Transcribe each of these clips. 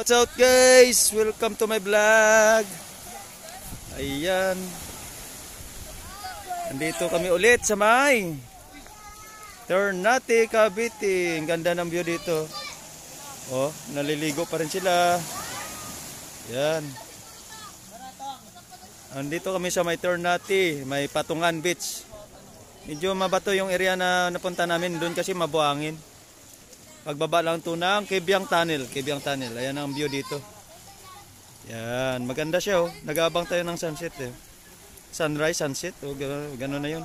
What's up guys? Welcome to my vlog. Ayan. Andito kami ulit sa may Ternate, Cavite. Ang ganda ng view dito. Oh, naliligo pa rin sila. Ayan. Andito kami sa may Ternate, may Patungan Beach. Medyo mabato yung area na napunta namin doon kasi mabuhangin. Pagbaba lang ito ng Kebyang Tunnel. Ayan ang view dito. Yan, maganda siya oh. Nag-aabang tayo ng sunset eh. Sunrise, sunset. Oh, gano'n na yun.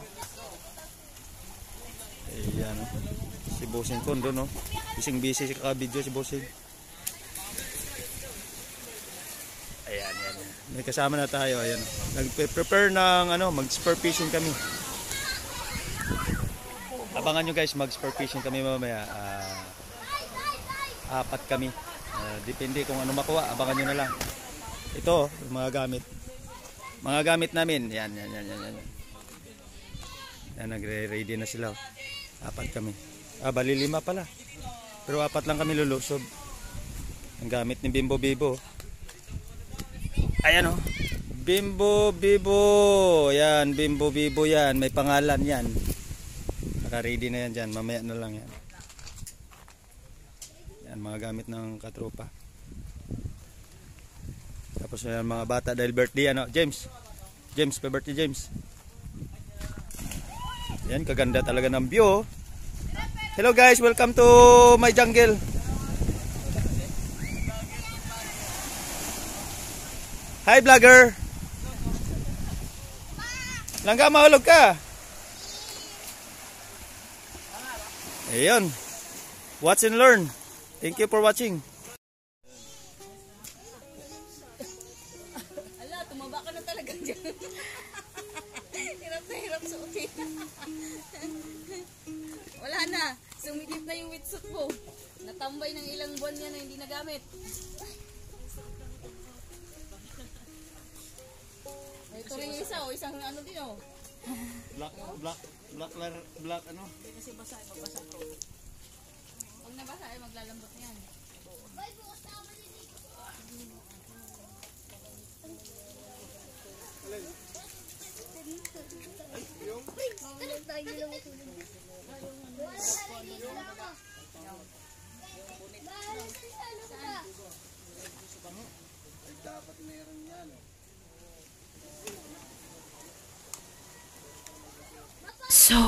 Ayan oh. Si Bossing ko doon oh. Bising-busy si ka-video si Bossing. Ayan. May kasama na tayo. Ayan oh. Nag-prepare ng mag-spur fishing kami. Abangan nyo guys, mag-spur fishing kami mamaya. 4 kami. Depende kung ano makuha, abangan nyo na lang. Ito, mga gamit. Mga gamit namin. Yan. Yan, nagre-ready na sila. 4 kami. Bali 5 pala. Pero 4 lang kami lulusob. Ang gamit ni Bimbo Bibo. Ayan oh. Bimbo Bibo. Yan, Bimbo Bibo yan. May pangalan yan. Naka-ready na yan dyan. Mamaya na lang yan. Yan, mga gamit ng katropa. Tapos yan, mga bata dahil birthday. James, birthday James. Yan, kaganda talaga ng view. Hello guys, welcome to my jungle. Hi vlogger. Langga, mahulog ka. Ayun. Watch and learn. Thank you for watching. Ala, tumaba ka na talaga dyan. Hirap na hirap suotin. Wala na. Sumigip na yung wetsuit mo. Natambay ng ilang buwan yan na hindi nagamit. Ito rin yung isa, isang din oh. Black ano? Kasi basa, mabasa ko. Pag nabasa ay maglalambot yan. Dapat meron yan. So